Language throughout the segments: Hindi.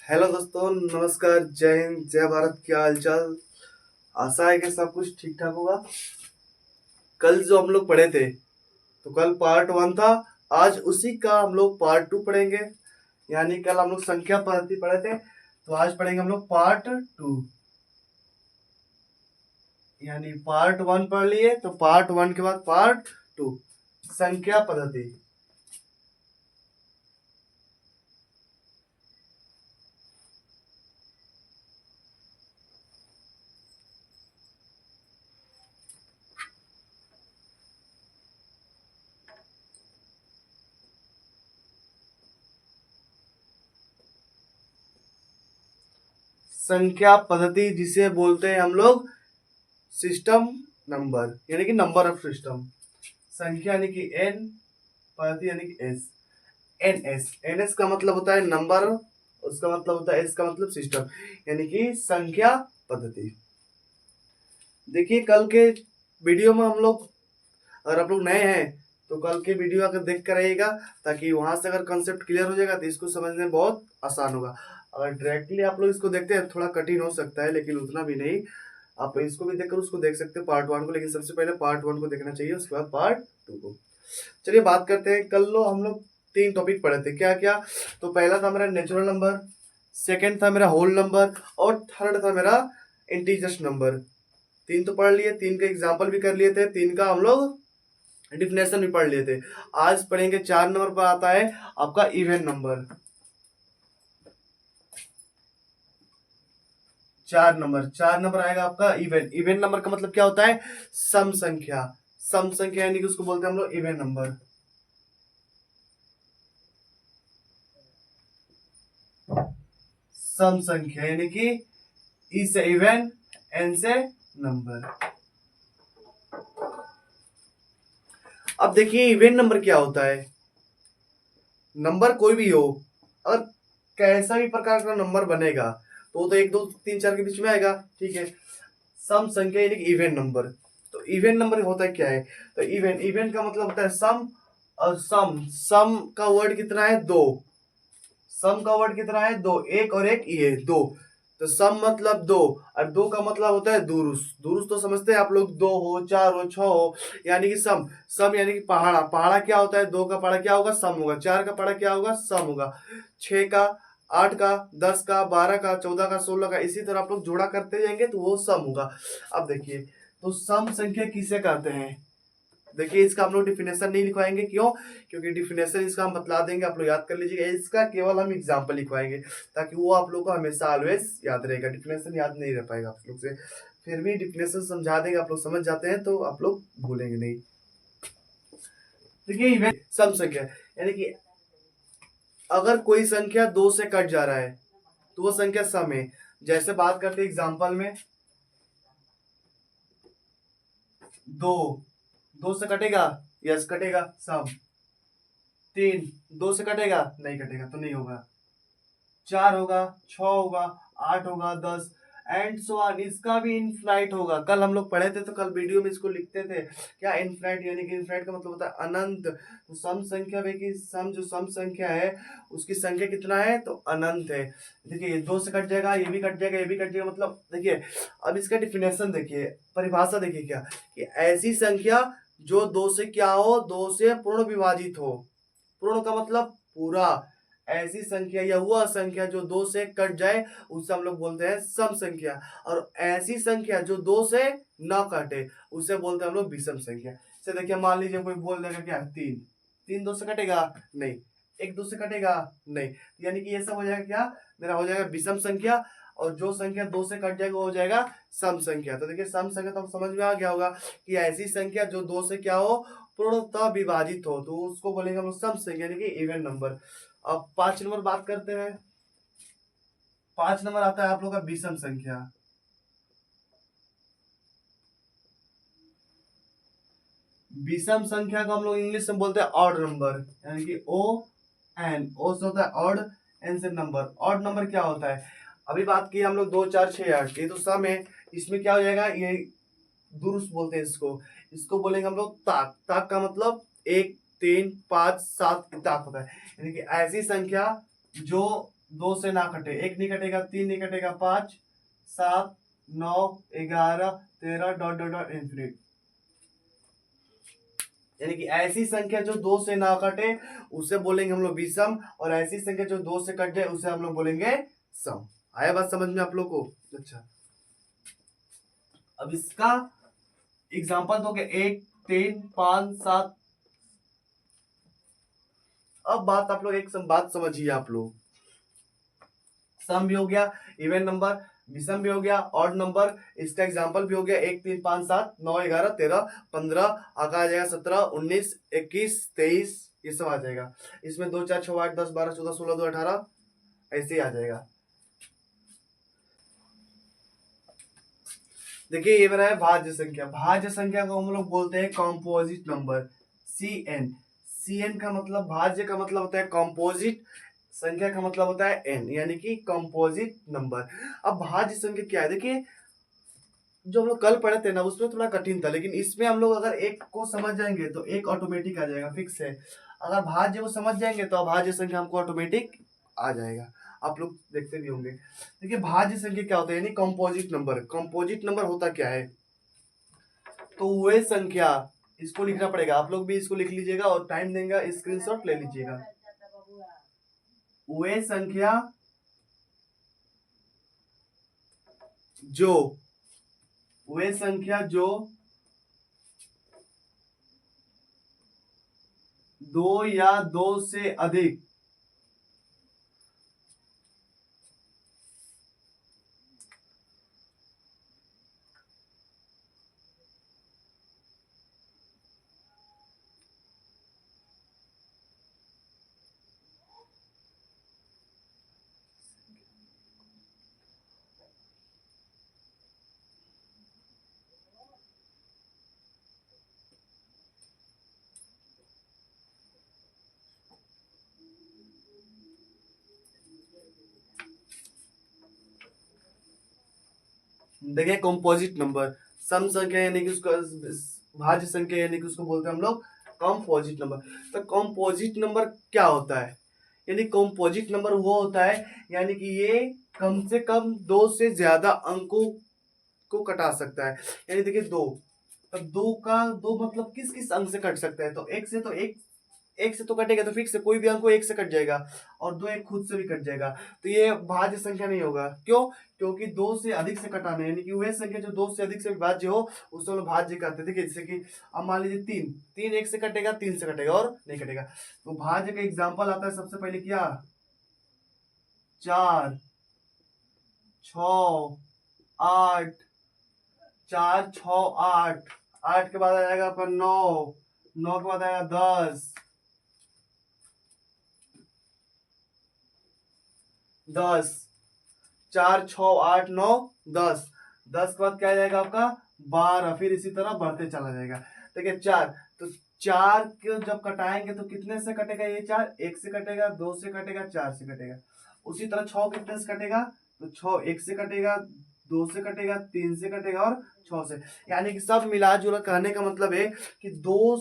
हेलो दोस्तों, नमस्कार, जय हिंद, जय भारत। क्या हाल चाल। आशा है कि सब कुछ ठीक ठाक होगा। कल जो हम लोग पढ़े थे तो कल पार्ट वन था। आज उसी का हम लोग पार्ट टू पढ़ेंगे। यानी कल हम लोग संख्या पद्धति पढ़े थे, तो आज पढ़ेंगे हम लोग पार्ट टू। यानी पार्ट वन पढ़ लिए तो पार्ट वन के बाद पार्ट टू, संख्या पद्धति। संख्या पद्धति जिसे बोलते हैं हम लोग सिस्टम नंबर, यानी कि नंबर ऑफ सिस्टम। संख्या यानी कि एन, पद्धति यानी कि एस। एन एस का मतलब होता है नंबर, उसका मतलब होता है एस का मतलब सिस्टम, यानी कि संख्या पद्धति। देखिए कल के वीडियो में हम लोग, अगर आप लोग नए हैं तो कल के वीडियो अगर देख कर रहिएगा, ताकि वहां से अगर कंसेप्ट क्लियर हो जाएगा तो इसको समझने में बहुत आसान होगा। अगर डायरेक्टली आप लोग इसको देखते हैं थोड़ा कठिन हो सकता है, लेकिन उतना भी नहीं। आप इसको भी देखकर उसको देख सकते हैं पार्ट वन को, लेकिन सबसे पहले पार्ट वन को देखना चाहिए, उसके बाद पार्ट टू को। चलिए बात करते हैं। कल लो हम लोग 3 टॉपिक पढ़े थे, क्या क्या। तो पहला था मेरा नेचुरल नंबर, सेकंड था मेरा होल नंबर, और थर्ड था मेरा इंटीजर्स नंबर। 3 तो पढ़ लिए, 3 का एग्जाम्पल भी कर लिए थे, 3 का हम लोग डिफिनेशन भी पढ़ लिए थे। आज पढ़ेंगे 4 नंबर पर आता है आपका इवन नंबर। 4 नंबर आएगा आपका इवन। इवन नंबर का मतलब क्या होता है? सम संख्या। सम संख्या यानी कि उसको बोलते हैं हम लोग इवन नंबर। सम संख्या यानी कि ई से इवन, एन से नंबर। अब देखिए इवन नंबर क्या होता है। नंबर कोई भी हो, अगर कैसा भी प्रकार का नंबर बनेगा तो वो तो 1 2 3 4 के बीच में आएगा, ठीक है। सम संख्या यानी कि इवन नंबर। तो इवन नंबर होता है क्या है? तो इवन, इवन का मतलब होता है सम। और सम, सम का वर्ड कितना है? 2। सम का वर्ड कितना है? 2। एक और एक ये 2। तो सम मतलब 2, और 2 का मतलब होता है दुरुस। दुरुस तो समझते हैं आप लोग, 2 हो, 4 हो, 6 हो, यानी कि सम। सम यानी कि पहाड़ा। पहाड़ा क्या होता है? 2 का पहाड़ा क्या होगा? सम होगा। 4 का पहाड़ा क्या होगा? सम होगा। 6 का, 8 का, 10 का, 12 का, 14 का, 16 का, इसी तरह आप लोग जोड़ा करते जाएंगे तो वो सम होगा। अब देखिए, तो सम संख्या किसे कहते हैं? देखिए इसका हम लोग डिफिनेशन नहीं लिखवाएंगे, क्यों? क्योंकि डिफिनेशन इसका हम बतला देंगे, आप लोग याद कर लीजिएगा। इसका केवल हम एग्जांपल लिखवाएंगे, ताकि वो आप लोग को हमेशा ऑलवेज याद रहेगा। डिफिनेशन याद नहीं रह पाएगा आप लोग से। फिर भी डिफिनेशन समझा देंगे, आप लोग समझ जाते हैं तो आप लोग भूलेंगे नहीं। देखिए इवेंट सम संख्या यानी कि अगर कोई संख्या 2 से कट जा रहा है तो वो संख्या सम है। जैसे बात करते हैं एग्जाम्पल में, 2, 2 से कटेगा? यस कटेगा, सम। 3, 2 से कटेगा? नहीं कटेगा, तो नहीं होगा। 4 होगा, 6 होगा, 8 होगा, 10, एंड सो ऑन। इसका भी इनफाइनाइट होगा। कल हम लोग पढ़े थे तो कल वीडियो में इसको लिखते थे क्या? इनफाइनाइट, यानी कि इनफाइनाइट का मतलब होता है अनंत। तो सम संख्या में कि सम जो सम संख्या है उसकी संख्या कितना है? तो अनंत है। देखिए ये 2 से कट जाएगा, ये भी कट जाएगा, ये भी कट जाएगा, मतलब देखिए। अब इसका डिफिनेशन देखिए, परिभाषा देखिए क्या, कि ऐसी संख्या जो 2 से क्या हो? 2 से पूर्ण विभाजित हो। पूर्ण का मतलब पूरा। ऐसी संख्या या वह संख्या जो 2 से कट जाए उसे हम लोग बोलते हैं सम संख्या। और ऐसी संख्या जो 2 से न कटे उसे बोलते हैं हम लोग विषम संख्या। से देखिए मान लीजिए कोई बोल देगा क्या? 3, 3 2 से कटेगा? नहीं। 1 2 से कटेगा? नहीं। यानी कि ये सब हो जाएगा क्या? मेरा हो जाएगा विषम संख्या। और जो संख्या 2 से कट जाएगा वो हो जाएगा सम संख्या। तो देखिए सम संख्या तो समझ में आ गया होगा कि ऐसी संख्या जो 2 से क्या हो? पूर्णतः विभाजित हो, तो उसको बोलेंगे हम लोग सम संख्या, यानी कि इवन नंबर। अब 5 नंबर बात करते हैं। 5 नंबर आता है आप लोग का विषम संख्या। विषम संख्या को हम लोग इंग्लिश में बोलते हैं ऑड नंबर, यानी कि ओ एन। ओ से होता है ऑड, एन से नंबर। ऑड नंबर क्या होता है? अभी बात की हम लोग 2 4 6 8, ये तो सम है। इसमें क्या हो जाएगा? ये दुरुस्त बोलते हैं इसको। इसको बोलेंगे हम लोग ताक। ताक का मतलब 1 3 5 7 ताक होता है। यानी कि ऐसी संख्या जो दो से ना कटे, एक नहीं कटेगा, तीन नहीं कटेगा, 5 7 9 11 13 डॉट डॉट डॉट इन्फिनिट। यानी कि ऐसी संख्या जो दो से ना कटे उसे बोलेंगे हम लोग विषम, और ऐसी संख्या जो दो से कट जाए उसे हम लोग बोलेंगे सम। आया बात समझ में आप लोग को? अच्छा, अब इसका एग्जांपल दोगे 1 3 5 7। अब बात आप लोग एक बात समझिए आप लोग, सम भी हो गया, इवन नंबर, विषम भी हो गया, ऑड नंबर, इसका एग्जांपल भी हो गया 1 3 5 7 9 11 13 15, आगे आ जाएगा 17 19 21 23, ये सब आ जाएगा। इसमें 2 4 6 8 10 12 14 16 2 18 ऐसे ही आ जाएगा। देखिए ये बना है भाज्य संख्या। भाज्य संख्या को हम लोग बोलते हैं composite number, C N. C N का मतलब, भाज्य का मतलब होता है कॉम्पोजिट, संख्या का मतलब होता है एन, यानी कि कॉम्पोजिट नंबर। अब भाज्य संख्या क्या है, देखिए जो हम लोग कल पढ़े थे ना उसमें थोड़ा कठिन था, लेकिन इसमें हम लोग अगर एक को समझ जाएंगे तो एक ऑटोमेटिक आ जाएगा, फिक्स है। अगर भाज्य को समझ जाएंगे तो अभाज्य संख्या हमको ऑटोमेटिक आ जाएगा। आप लोग देखते भी होंगे। देखिए भाज्य संख्या क्या होता है, यानी कंपोजिट नंबर। कंपोजिट नंबर होता क्या है, तो वे संख्या, इसको लिखना पड़ेगा, आप लोग भी इसको लिख लीजिएगा और टाइम देंगे स्क्रीनशॉट ले लीजिएगा। वे संख्या जो, वे संख्या जो दो या दो से अधिक देखिए कंपोजिट नंबर, सम संख्या यानी कि उसका, भाज्य संख्या यानी कि उसको बोलते हैं हम लोग कंपोजिट नंबर। तो कंपोजिट नंबर क्या होता है, यानी कंपोजिट नंबर वो होता है यानी कि ये कम से कम दो से ज्यादा अंकों को कटा सकता है। यानी देखिए दो, अब दो का दो मतलब किस किस अंक से कट सकता है, तो एक से, तो एक से तो कटेगा, तो फिक्स है कोई भी अंक को एक से कट जाएगा, और दो एक खुद से भी कट जाएगा, तो ये भाज्य संख्या नहीं होगा। क्यों? क्योंकि दो से अधिक से कटाना है, यानी कि वह संख्या जो दो से अधिक से विभाज्य हो उसको हम लोग भाज्य कहते हैं। देखिए जैसे कि अब मान लीजिए तीन, तीन एक से कटेगा, तीन से कटेगा और नहीं कटेगा, तो भाज्य का एग्जाम्पल आता है सबसे पहले क्या, 4 6 8, 4 6 8, 8 के बाद आ जाएगा अपन 9, 9 के बाद आएगा 10, 10 4 6 8 9 10, 10 के बाद क्या आ जाएगा आपका 12, फिर इसी तरह बढ़ते चला जाएगा। देखिए चार, तो चार को जब कटाएंगे तो कितने से कटेगा, ये चार एक से कटेगा, दो से कटेगा, चार से कटेगा। उसी तरह छह कितने से कटेगा, तो छह एक से कटेगा, दो से कटेगा, तीन से कटेगा और छह से। यानी कि सब मिला जुला कहने का मतलब है कि दो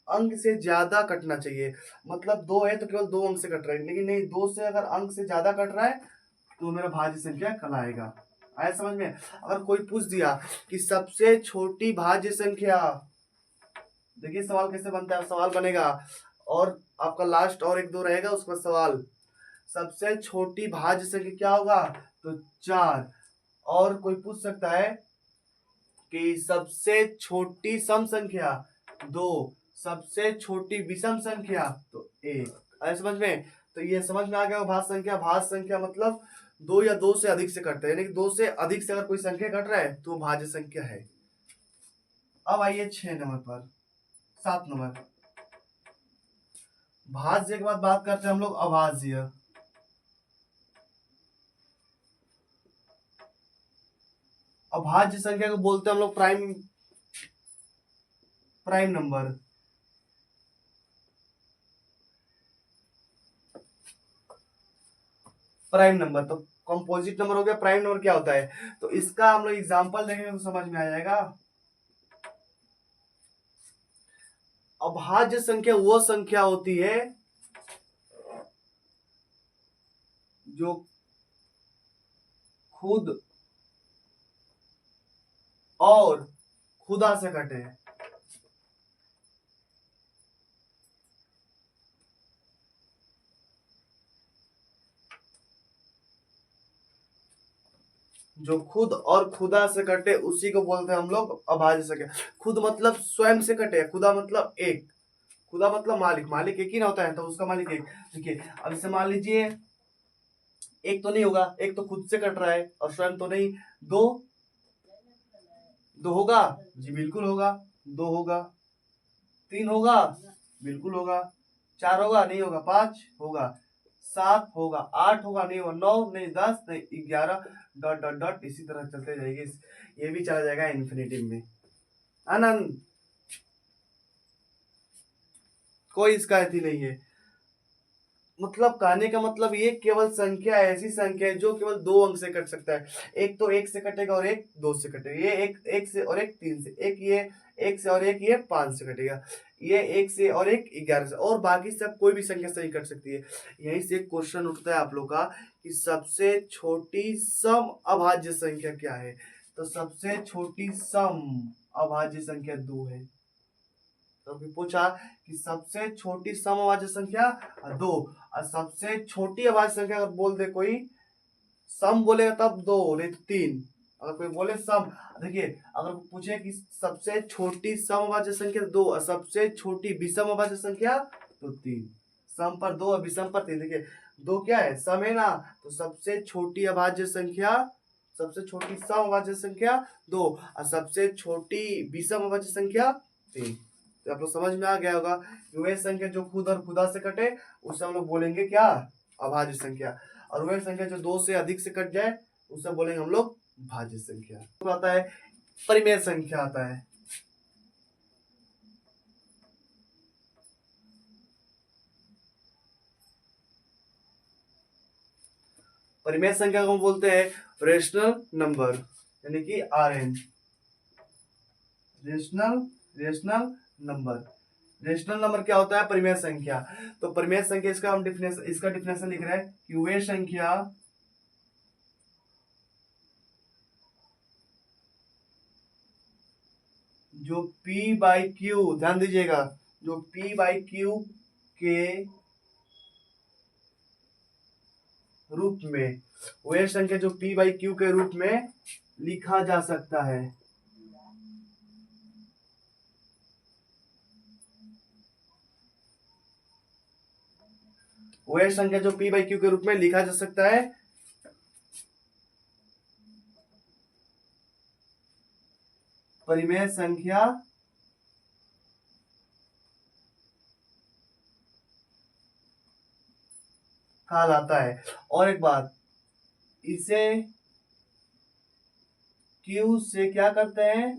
अंक से ज्यादा कटना चाहिए। मतलब दो है तो केवल दो अंक से कट रहा है, लेकिन नहीं, दो से अगर अंक से ज्यादा कट रहा है तो मेरा भाज्य संख्या कहलाएगा। आया समझ में? अगर कोई पूछ दिया कि सबसे छोटी भाज्य संख्या, देखिए सवाल कैसे बनता है, सवाल बनेगा और आपका लास्ट और एक दो रहेगा उसका सवाल, सबसे छोटी भाज्य संख्या क्या होगा, तो 4। और कोई पूछ सकता है कि सबसे छोटी सम संख्या 2, सबसे छोटी विषम संख्या तो 1। आया समझ में? तो ये समझ में आ गया भाज्य संख्या। भाज्य संख्या मतलब दो या दो से अधिक से कटता है, यानी कि दो से अधिक से अगर कोई संख्या कट रहा है तो वो भाज्य संख्या है। अब आइए 6 नंबर पर, 7 नंबर, भाज्य के बाद बात करते हैं हम लोग अभाज्य। अभाज्य संख्या को बोलते हैं हम लोग prime, prime number. Prime number तो कंपोजिट नंबर हो गया, प्राइम नंबर क्या होता है, तो इसका हम लोग एग्जांपल देखेंगे तो समझ में आ जाएगा। अभाज्य संख्या वो संख्या होती है जो खुद और खुदा से कटे, जो खुद और खुदा से कटे उसी को बोलते हैं हम लोग अभाज्य संख्या। खुद मतलब स्वयं से कटे, खुदा मतलब एक, खुदा मतलब मालिक, मालिक एक ही ना होता है तो उसका मालिक एक। देखिए अब इसे मान लीजिए एक तो नहीं होगा, एक तो खुद से कट रहा है और स्वयं तो नहीं। दो, दो होगा जी बिल्कुल होगा, दो होगा, तीन होगा बिल्कुल होगा, चार होगा नहीं होगा, पांच होगा, सात होगा, आठ होगा नहीं होगा, नौ नहीं, 10 नहीं, 11 डॉट डॉट डॉट इसी तरह चलते जाएंगे। ये भी चला जाएगा इन्फिनेटिव में। आनंद कोई इसका अति नहीं है। मतलब कहने का मतलब ये केवल संख्या ऐसी संख्या है जो केवल दो अंक से कट सकता है। एक तो एक से कटेगा और एक दो से कटेगा, ये एक से और एक तीन से, एक ये एक से और एक ये पांच से कटेगा, ये एक से और एक 11 से, और बाकी सब कोई भी संख्या से नहीं कट सकती है। यहीं से एक क्वेश्चन उठता है आप लोग का कि सबसे छोटी सम अभाज्य संख्या क्या है। तो सबसे छोटी सम अभाज्य संख्या 2 है। तो अभी पूछा कि सबसे छोटी समअभाज्य संख्या 2, और सबसे छोटी अभाज्य संख्या अगर बोल दे कोई, सम बोलेगा तब 2 नहीं तो 3। अगर कोई बोले सम, देखिए अगर पूछे कि सबसे छोटी समअभाज्य संख्या 2 और सबसे छोटी विषम अभाज्य संख्या तो 3। सम पर 2 और विषम पर 3। देखिए 2 क्या है, सम है ना, तो सबसे छोटी अभाज्य संख्या, सबसे छोटी समअभाज्य संख्या 2 और सबसे छोटी विषम अभाज्य संख्या 3। तो आप लोग समझ में आ गया होगा कि वह संख्या जो खुद और खुदा से कटे उसे हम लोग बोलेंगे क्या, अभाज्य संख्या, और वह संख्या जो 2 से अधिक से कट जाए उसे बोलेंगे हम लोग भाज्य संख्या। तो आता है परिमेय संख्या आता है। परिमेय संख्या को हम बोलते हैं रेशनल नंबर, यानी कि RN, rational number. Rational number क्या होता है, परिमेय संख्या। तो परिमेय संख्या इसका हम डिफिनेशन लिख रहे हैं कि वे संख्या जो P बाई क्यू, ध्यान दीजिएगा, जो P बाई क्यू के रूप में, वह संख्या जो P बाई क्यू के रूप में लिखा जा सकता है। वह संख्या जो P बाई क्यू के रूप में लिखा जा सकता है परिमेय संख्या कहलाता है। और एक बात, इसे Q से क्या करते हैं,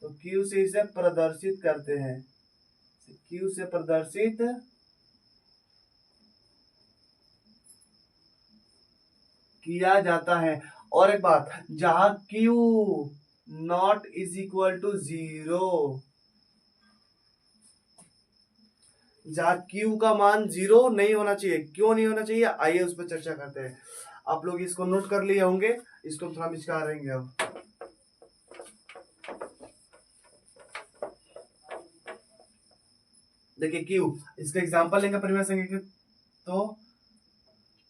तो Q से इसे प्रदर्शित करते हैं, Q से प्रदर्शित किया जाता है। और एक बात, जहां Q naught is equal to 0, जहां Q का मान 0 नहीं होना चाहिए, क्यों नहीं होना चाहिए आइए उस पर चर्चा करते हैं। आप लोग इसको नोट कर लिए होंगे, इसको थोड़ा मिचका रहेंगे। अब देखिए Q, इसका एग्जांपल लेंगे परिमेय संख्या के, तो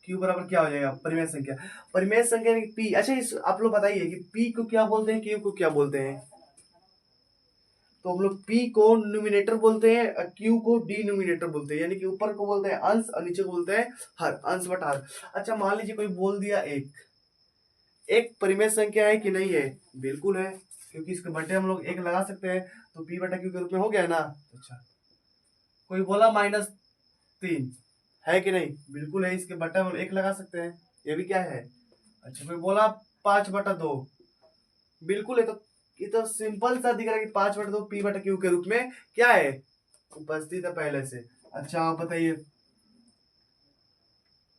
Q बराबर क्या हो जाएगा, परिमेय संख्या, परिमेय संख्या P। अच्छा इस आप लोग बताइए कि P को क्या बोलते हैं, Q को क्या बोलते हैं। तो हम लोग P को न्यूमिनेटर बोलते हैं और Q को डिनोमिनेटर बोलते हैं, यानी कि ऊपर को बोलते हैं अंश और नीचे को बोलते हैं हर, अंश बटा हर। अच्छा मान लीजिए कोई बोल दिया एक, एक परिमेय संख्या है कि नहीं है, बिल्कुल है, क्योंकि इसके बटे हम लोग एक लगा सकते हैं, तो P बटा Q के रूप में हो गया ना। अच्छा कोई बोला -3 है कि नहीं, बिल्कुल है, इसके बटे हम एक लगा सकते हैं, ये भी क्या है। अच्छा कोई बोला 5/2, बिल्कुल है, तो ये तो सिंपल सा दिख रहा है कि 5/2 P बटा Q के रूप में क्या है, उपस्थित है पहले से। अच्छा आप बताइए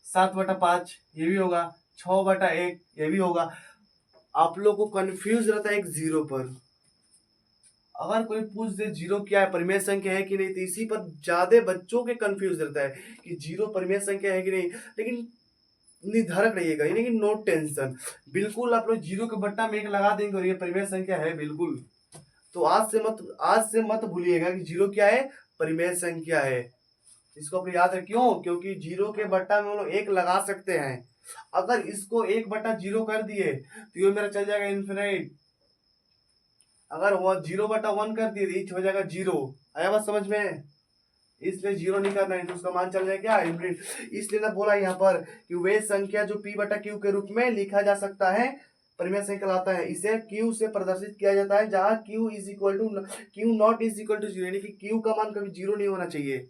7/5 ये भी होगा, 6/1 ये भी होगा। आप लोग को कंफ्यूज रहता है एक जीरो पर, अगर कोई पूछ दे जीरो क्या है, परिमेय संख्या है कि नहीं, तो इसी पर ज्यादा बच्चों के कंफ्यूज रहता है कि जीरो परिमेय संख्या है कि नहीं। लेकिन निर्धारक रहिएगा, यानी कि नो टेंशन। बिल्कुल आप लोग जीरो के बट्टा में एक लगा देंगे और ये परिमेय संख्या है बिल्कुल। तो आज से मत भूलिएगा कि जीरो क्या है, परिमेय संख्या है। इसको आप याद रखिए, क्यों? क्योंकि जीरो के बट्टा में हम लोग एक लगा सकते हैं। अगर इसको एक बट्टा जीरो कर दिए तो ये मेरा चल जाएगा इन्फिनिट। अगर वो जीरो बटा वन कर दिए तो हो जाएगा जीरो। आया बात समझ में? इसलिए जीरो नहीं करना है, तो उसका मान चल जाएगा क्या, इनफिनिट। इसलिए ना बोला यहाँ पर कि वे संख्या जो p बटा क्यू के रूप में लिखा जा सकता है, परिमेय संख्या कहलाता है। इसे q से प्रदर्शित किया जाता है, जहां q is equal to Q naught is equal to zero, यानी कि q का मान कभी जीरो नहीं होना चाहिए।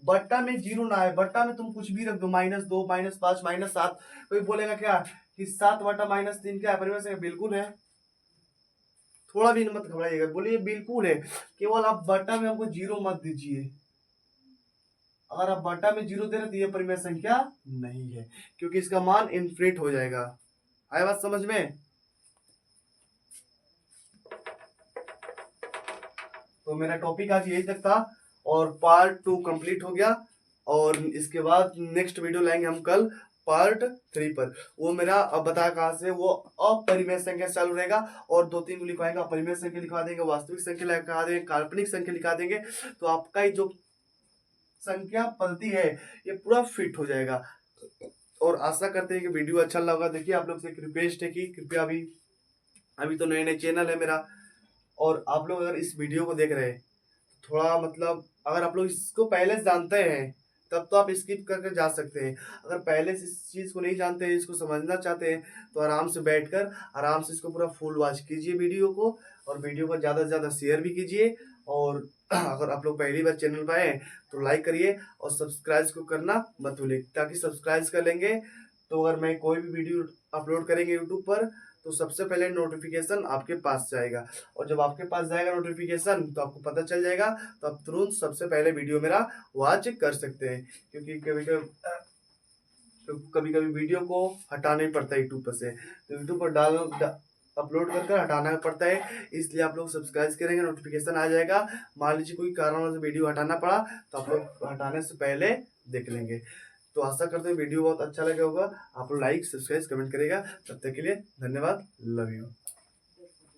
बट्टा में जीरो ना है, बट्टा में तुम कुछ भी रख दो, -2 -5 -7। कोई बोलेगा क्या कि 7 बटा -3 क्या है, परिमेय संख्या? बिल्कुल है, थोड़ा भी मत घबराइएगा, बोलिए बिल्कुल है। केवल आप बट्टा में हमको जीरो मत दीजिए। अगर आप बट्टा में जीरो दे रहे तो ये परिमेय संख्या नहीं है, क्योंकि इसका मान इनफिनिट हो जाएगा। आया बात समझ में? तो मेरा टॉपिक आज यही तक था और पार्ट 2 कंप्लीट हो गया। और इसके बाद नेक्स्ट वीडियो लाएंगे हम कल पार्ट 3 पर। वो मेरा अब बता कहाँ से, वो अपरिमेय संख्या चालू रहेगा और 2-3 को लिखवाएंगे। अपरिमेय संख्या लिखवा देंगे, वास्तविक संख्या लिखा देंगे, काल्पनिक संख्या लिखा देंगे। तो आपका ही जो संख्या पद्धति है ये पूरा फिट हो जाएगा। और आशा करते हैं कि वीडियो अच्छा लगा। देखिए आप लोग से एक रिक्वेस्ट है कि कृपया अभी तो नए नए चैनल है मेरा, और आप लोग अगर इस वीडियो को देख रहे हैं थोड़ा मतलब अगर आप लोग इसको पहले से जानते हैं तब तो आप स्किप करके जा सकते हैं। अगर पहले से इस चीज़ को नहीं जानते हैं, इसको समझना चाहते हैं, तो आराम से बैठकर आराम से इसको पूरा फुल वॉच कीजिए वीडियो को, और वीडियो को ज़्यादा से ज़्यादा शेयर भी कीजिए। और अगर आप लोग पहली बार चैनल पर आए तो लाइक करिए और सब्सक्राइब को करना मत भूलिए, ताकि सब्सक्राइब कर लेंगे तो अगर मैं कोई भी वीडियो अपलोड करेंगे यूट्यूब पर तो सबसे पहले नोटिफिकेशन आपके पास जाएगा। और जब आपके पास जाएगा नोटिफिकेशन तो आपको पता चल जाएगा, तो आप तुरंत सबसे पहले वीडियो मेरा वॉच कर सकते हैं। क्योंकि कभी कभी वीडियो को हटाना ही पड़ता है यूट्यूब पर से, तो यूट्यूब पर अपलोड कर हटाना पड़ता है। इसलिए आप लोग सब्सक्राइब करेंगे, नोटिफिकेशन आ जाएगा। मान लीजिए कोई कारणवश वीडियो हटाना पड़ा तो आप लोग हटाने से पहले देख लेंगे। तो आशा करते हैं वीडियो बहुत अच्छा लगा होगा। आप लोग लाइक सब्सक्राइब कमेंट करेगा। तब तक के लिए धन्यवाद, लव यू।